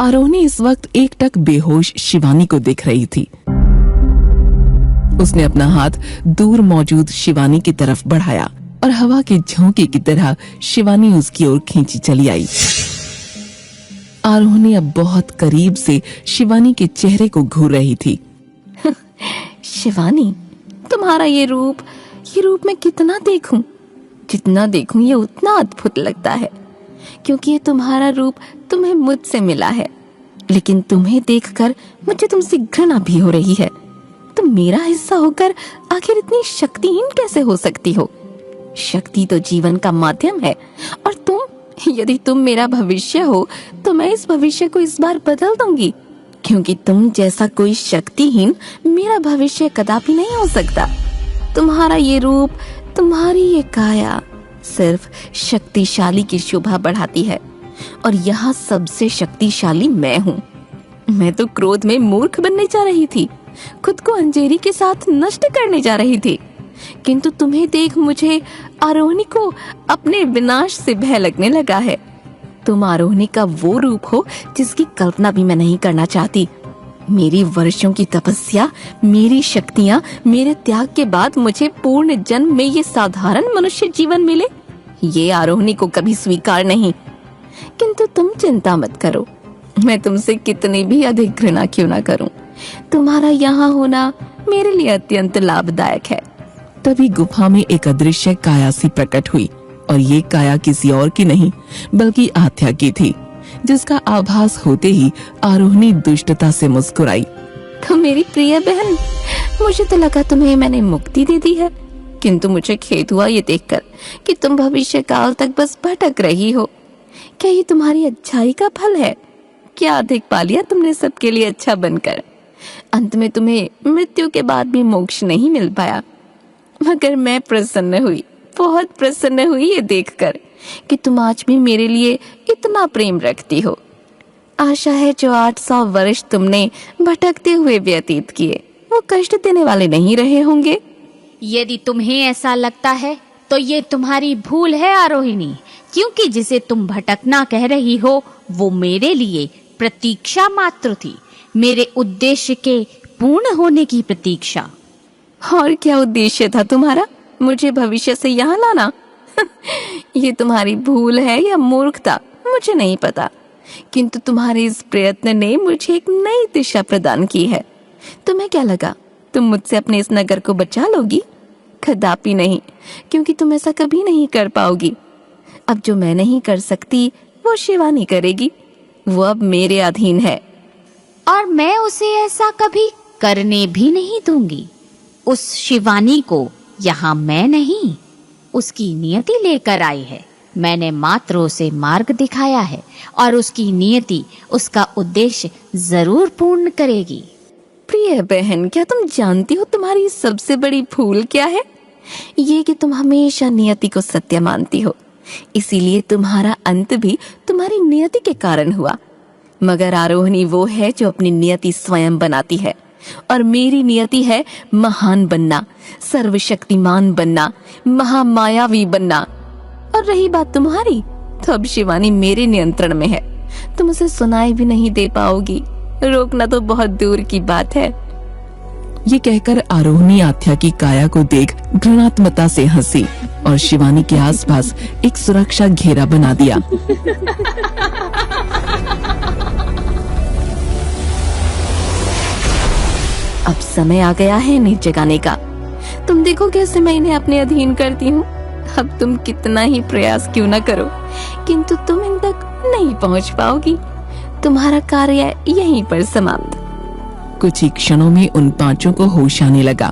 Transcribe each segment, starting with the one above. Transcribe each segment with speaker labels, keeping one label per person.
Speaker 1: आरोही इस वक्त एकटक बेहोश शिवानी को देख रही थी। उसने अपना हाथ दूर मौजूद शिवानी की तरफ बढ़ाया और हवा के झोंके की तरह शिवानी उसकी ओर खींची चली आई। आरोही अब बहुत करीब से शिवानी के चेहरे को घूर रही थी।
Speaker 2: शिवानी, तुम्हारा ये रूप मैं कितना देखूं? जितना देखूं ये उतना अद्भुत लगता है, क्योंकि ये तुम्हारा रूप तुम्हें मुझसे मिला है। लेकिन तुम्हें देखकर मुझे तुमसे घृणा भी हो रही है। तुम मेरा हिस्सा होकर आखिर इतनी शक्तिहीन कैसे हो सकती हो? शक्ति तो जीवन का माध्यम है, और यदि तुम मेरा भविष्य हो तो मैं इस भविष्य को इस बार बदल दूंगी, क्योंकि तुम जैसा कोई शक्तिहीन मेरा भविष्य कदापि नहीं हो सकता। तुम्हारा ये रूप, तुम्हारी ये काया सिर्फ शक्तिशाली की शोभा बढ़ाती है, और यहाँ सबसे शक्तिशाली मैं हूँ। मैं तो क्रोध में मूर्ख बनने जा रही थी, खुद को अंजेरी के साथ नष्ट करने जा रही थी, किंतु तुम्हें देख मुझे आरोही को अपने विनाश से भय लगने लगा है। तुम आरोही का वो रूप हो जिसकी कल्पना भी मैं नहीं करना चाहती। मेरी वर्षों की तपस्या, मेरी शक्तियां, मेरे त्याग के बाद मुझे पूर्ण जन्म में ये साधारण मनुष्य जीवन मिले, ये आरोही को कभी स्वीकार नहीं। किंतु तुम चिंता मत करो, मैं तुमसे कितनी भी अधिक घृणा क्यों ना करूं, तुम्हारा यहाँ होना मेरे लिए अत्यंत लाभदायक है।
Speaker 1: तभी गुफा में एक अदृश्य काया सी प्रकट हुई, और ये काया किसी और की नहीं बल्कि आथ्या की थी, जिसका आभास होते ही आरोही दुष्टता से मुस्कुराई।
Speaker 2: तो मेरी प्रिय बहन, मुझे तो लगा तुम्हें मैंने मुक्ति दे दी है, किंतु मुझे खेद हुआ ये देखकर कि तुम भविष्य काल तक बस भटक रही हो। क्या ये तुम्हारी अच्छाई का फल है? क्या अधिक पा लिया तुमने सबके लिए अच्छा बनकर? अंत में तुम्हें मृत्यु के बाद भी मोक्ष नहीं मिल पाया। मगर मैं प्रसन्न हुई, बहुत प्रसन्न हुई ये देखकर कि तुम आज भी मेरे लिए इतना प्रेम रखती हो। आशा है जो 800 वर्ष तुमने भटकते हुए व्यतीत किए वो कष्ट देने वाले नहीं रहे होंगे।
Speaker 3: यदि तुम्हें ऐसा लगता है तो ये तुम्हारी भूल है आरोहिणी, क्योंकि जिसे तुम भटकना कह रही हो वो मेरे लिए प्रतीक्षा मात्र थी, मेरे उद्देश्य के पूर्ण होने की प्रतीक्षा।
Speaker 2: और क्या उद्देश्य था तुम्हारा? मुझे भविष्य से यहाँ लाना? ये तुम्हारी भूल है या मूर्खता मुझे नहीं पता, किंतु तुम्हारे इस प्रयत्न ने मुझे एक नई दिशा प्रदान की है। तुम्हें क्या लगा तुम मुझसे अपने इस नगर को बचा लोगी? कदापि नहीं, क्योंकि तुम ऐसा कभी नहीं कर पाओगी। अब जो मैं नहीं कर सकती वो शिवानी करेगी, वो अब मेरे अधीन है,
Speaker 3: और मैं उसे ऐसा कभी करने भी नहीं दूंगी। उस शिवानी को यहाँ मैं नहीं, उसकी नियति लेकर आई है। मैंने मात्र उसे मार्ग दिखाया है, और उसकी नियति उसका उद्देश्य जरूर पूर्ण करेगी।
Speaker 2: प्रिय बहन, क्या तुम जानती हो तुम्हारी सबसे बड़ी भूल क्या है? ये कि तुम हमेशा नियति को सत्य मानती हो, इसीलिए तुम्हारा अंत भी तुम्हारी नियति के कारण हुआ। मगर आरोही वो है जो अपनी नियति स्वयं बनाती है, और मेरी नियति है महान बनना, सर्वशक्तिमान बनना, महामायावी बनना। और रही बात तुम्हारी, तो अब शिवानी मेरे नियंत्रण में है, तुम उसे सुनाई भी नहीं दे पाओगी, रोकना तो बहुत दूर की बात है।
Speaker 1: ये कहकर आरोही आथ्या की काया को देख घृणात्मकता से हंसी और शिवानी के आसपास एक सुरक्षा घेरा बना दिया।
Speaker 2: अब समय आ गया है इन्हें जगाने का। तुम देखो कैसे मैं इन्हें अपने अधीन करती हूँ। अब तुम कितना ही प्रयास क्यों न करो, किंतु तुम इन तक नहीं पहुँच पाओगी। तुम्हारा कार्य यहीं पर समाप्त।
Speaker 1: कुछ ही क्षणों में उन पांचों को होश आने लगा।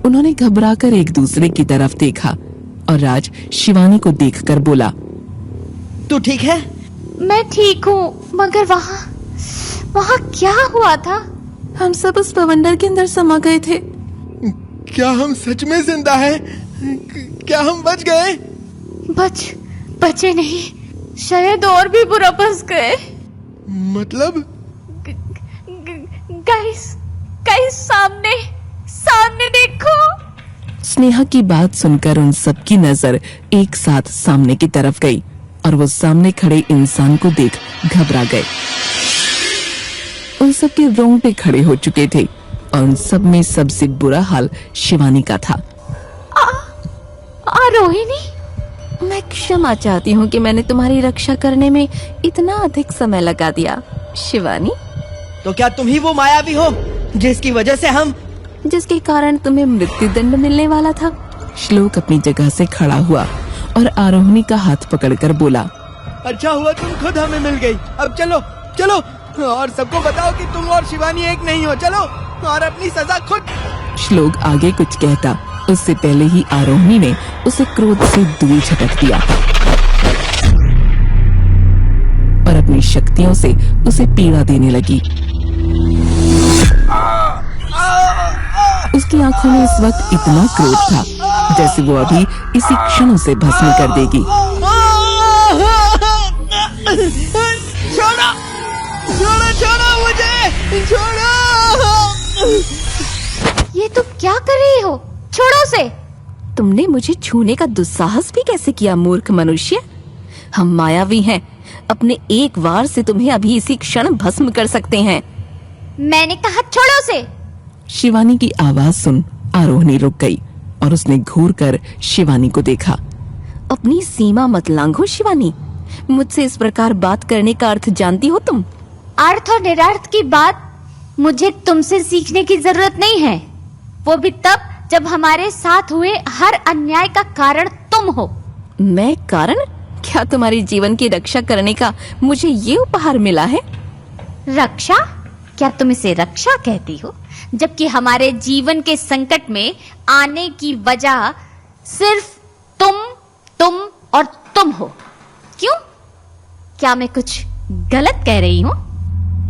Speaker 1: उन्होंने घबराकर एक दूसरे की तरफ देखा, और राज शिवानी को देखकर बोला,
Speaker 4: तू ठीक है?
Speaker 3: मैं ठीक हूँ, मगर वहाँ क्या हुआ था?
Speaker 2: हम सब उस बवंडर के अंदर समा गए थे।
Speaker 4: क्या हम सच में जिंदा हैं? क्या हम बच गए?
Speaker 3: बचे नहीं, शायद और भी बुरा फंस गए।
Speaker 4: मतलब?
Speaker 3: गाइस, सामने देखो।
Speaker 1: स्नेहा की बात सुनकर उन सबकी नजर एक साथ सामने की तरफ गई, और वो सामने खड़े इंसान को देख घबरा गए। सबके रोंगटे खड़े हो चुके थे और उन सब में सबसे बुरा हाल शिवानी का था।
Speaker 2: रोहिणी, मैं क्षमा चाहती हूँ कि मैंने तुम्हारी रक्षा करने में इतना अधिक समय लगा दिया। शिवानी,
Speaker 5: तो क्या तुम ही वो मायावी हो जिसकी वजह से
Speaker 2: जिसके कारण तुम्हें मृत्यु दंड मिलने वाला था?
Speaker 1: श्लोक अपनी जगह से खड़ा हुआ और आरोहिणी का हाथ पकड़कर बोला,
Speaker 5: अच्छा हुआ तुम खुद हमें मिल गई। अब चलो चलो और सबको बताओ कि तुम और शिवानी एक नहीं हो। चलो और अपनी सजा खुद।
Speaker 1: श्लोक आगे कुछ कहता उससे पहले ही आरोहिणी ने उसे क्रोध से दूर झटक दिया और अपनी शक्तियों से उसे पीड़ा देने लगी। उसकी आंखों में इस वक्त इतना क्रोध था जैसे वो अभी इसी क्षण उसे भस्म कर देगी।
Speaker 5: छोड़ो छोड़ो छोड़ो मुझे, छोड़ो।
Speaker 3: ये तुम क्या कर रही हो? छोड़ो उसे।
Speaker 2: तुमने मुझे छूने का दुस्साहस भी कैसे किया, मूर्ख मनुष्य? हम मायावी हैं, अपने एक वार से तुम्हें अभी इसी क्षण भस्म कर सकते हैं।
Speaker 3: मैंने कहा छोड़ो उसे।
Speaker 1: शिवानी की आवाज सुन आरोहिणी रुक गई और उसने घूर कर शिवानी को देखा।
Speaker 2: अपनी सीमा मत लांघो शिवानी। मुझसे इस प्रकार बात करने का अर्थ जानती हो तुम?
Speaker 3: अर्थ और निरर्थ की बात मुझे तुमसे सीखने की जरूरत नहीं है, वो भी तब जब हमारे साथ हुए हर अन्याय का कारण तुम हो।
Speaker 2: मैं कारण? क्या तुम्हारी जीवन की रक्षा करने का मुझे ये उपहार मिला है?
Speaker 3: रक्षा? क्या तुम इसे रक्षा कहती हो, जबकि हमारे जीवन के संकट में आने की वजह सिर्फ तुम और तुम हो। क्यों? क्या मैं कुछ गलत कह रही हूँ?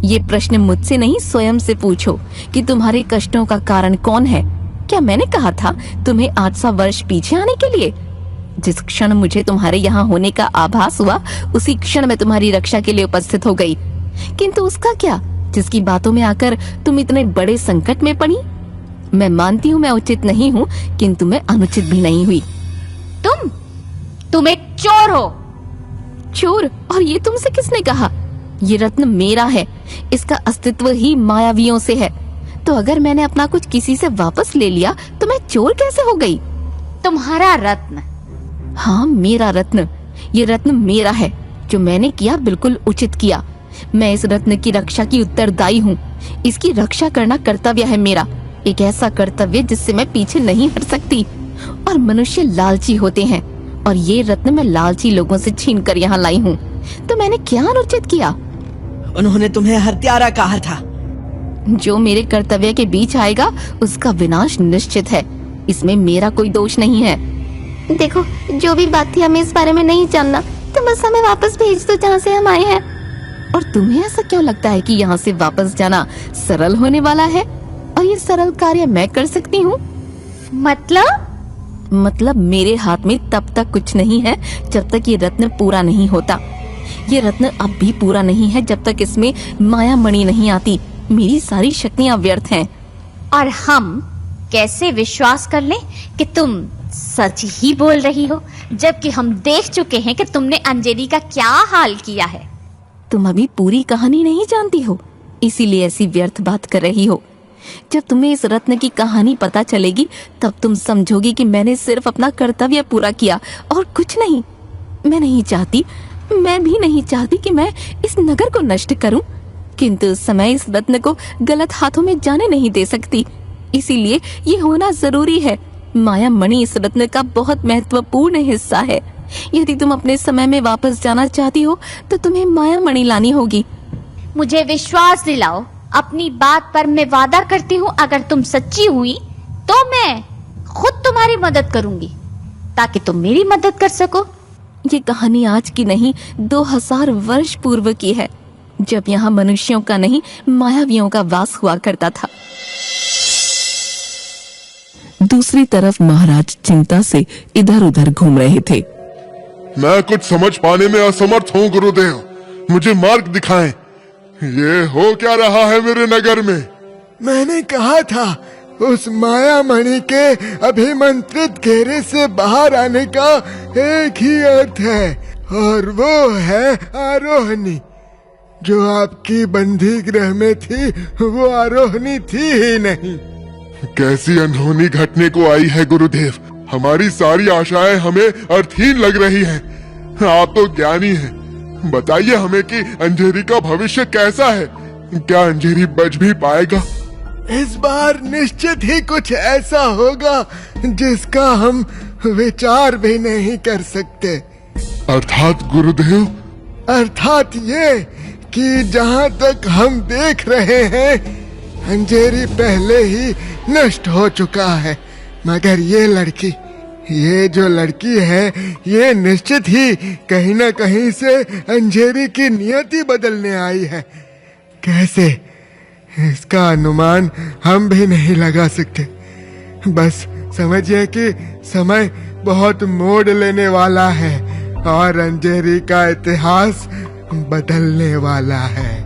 Speaker 2: ये प्रश्न मुझसे नहीं, स्वयं से पूछो कि तुम्हारे कष्टों का कारण कौन है। क्या मैंने कहा था तुम्हें 800 वर्ष पीछे आने के लिए? जिस क्षण मुझे तुम्हारे यहाँ होने का आभास हुआ उसी क्षण मैं तुम्हारी रक्षा के लिए उपस्थित हो गई। किंतु उसका क्या, जिसकी बातों में आकर तुम इतने बड़े संकट में पड़ी? मैं मानती हूँ मैं उचित नहीं हूँ, किंतु मैं अनुचित भी नहीं हुई।
Speaker 3: तुम एक चोर हो।
Speaker 2: चोर? और ये तुमसे किसने कहा? ये रत्न मेरा है, इसका अस्तित्व ही मायावियों से है। तो अगर मैंने अपना कुछ किसी से वापस ले लिया तो मैं चोर कैसे हो गई?
Speaker 3: तुम्हारा रत्न?
Speaker 2: हाँ, मेरा रत्न। ये रत्न मेरा है। जो मैंने किया बिल्कुल उचित किया। मैं इस रत्न की रक्षा की उत्तरदायी हूँ। इसकी रक्षा करना कर्तव्य है मेरा, एक ऐसा कर्तव्य जिससे मैं पीछे नहीं हट सकती। और मनुष्य लालची होते हैं और ये रत्न मैं लालची लोगों से छीन कर यहाँ लाई हूँ। तो मैंने क्या अनुचित किया?
Speaker 5: उन्होंने तुम्हें हत्यारा कहा था।
Speaker 2: जो मेरे कर्तव्य के बीच आएगा उसका विनाश निश्चित है, इसमें मेरा कोई दोष नहीं है।
Speaker 6: देखो, जो भी बात थी हमें इस बारे में नहीं जानना, तो बस हमें वापस भेज दो जहाँ से हम आए हैं।
Speaker 2: और तुम्हें ऐसा क्यों लगता है कि यहाँ से वापस जाना सरल होने वाला है और ये सरल कार्य मैं कर सकती हूँ? मतलब मेरे हाथ में तब तक कुछ नहीं है जब तक ये रत्न पूरा नहीं होता। ये रत्न अब भी पूरा नहीं है जब तक इसमें माया मणि नहीं आती। मेरी सारी शक्तियाँ व्यर्थ हैं।
Speaker 3: और हम कैसे विश्वास कर लें कि तुम सच ही बोल रही हो, जबकि हम देख चुके हैं कि तुमने अंजलि का क्या हाल किया है।
Speaker 2: तुम अभी पूरी कहानी नहीं जानती हो, इसीलिए ऐसी व्यर्थ बात कर रही हो। जब तुम्हें इस रत्न की कहानी पता चलेगी तब तुम समझोगी कि मैंने सिर्फ अपना कर्तव्य पूरा किया और कुछ नहीं। मैं भी नहीं चाहती कि मैं इस नगर को नष्ट करूं, किंतु उस समय इस रत्न को गलत हाथों में जाने नहीं दे सकती। इसीलिए ये होना जरूरी है। माया मणि इस रत्न का बहुत महत्वपूर्ण हिस्सा है। यदि तुम अपने समय में वापस जाना चाहती हो तो तुम्हें माया मणि लानी होगी।
Speaker 3: मुझे विश्वास दिलाओ, अपनी बात पर मैं वादा करती हूँ, अगर तुम सच्ची हुई तो मैं खुद तुम्हारी मदद करूंगी ताकि तुम मेरी मदद कर सको।
Speaker 2: ये कहानी आज की नहीं 2000 वर्ष पूर्व की है, जब यहाँ मनुष्यों का नहीं मायावियों का वास हुआ करता था।
Speaker 1: दूसरी तरफ महाराज चिंता से इधर उधर घूम रहे थे।
Speaker 4: मैं कुछ समझ पाने में असमर्थ हूँ गुरुदेव, मुझे मार्ग दिखाएं। ये हो क्या रहा है मेरे नगर में? मैंने कहा था उस माया मणि के अभिमंत्रित घेरे से बाहर आने का एक ही अर्थ है और वो है आरोहिणी। जो आपकी बंदी गृह में थी वो आरोहणी थी ही नहीं। कैसी अनहोनी घटने को आई है गुरुदेव। हमारी सारी आशाएं हमें अर्थहीन लग रही हैं। आप तो ज्ञानी हैं। बताइए हमें कि अंजेरी का भविष्य कैसा है। क्या अंजेरी बच भी पाएगा? इस बार निश्चित ही कुछ ऐसा होगा जिसका हम विचार भी नहीं कर सकते। अर्थात गुरुदेव? अर्थात ये कि जहाँ तक हम देख रहे हैं अंजेरी पहले ही नष्ट हो चुका है। मगर ये जो लड़की है ये निश्चित ही कहीं न कहीं से अंजेरी की नियति बदलने आई है। कैसे? इसका अनुमान हम भी नहीं लगा सकते। बस समझिए कि समय बहुत मोड़ लेने वाला है और अंजेरी का इतिहास बदलने वाला है।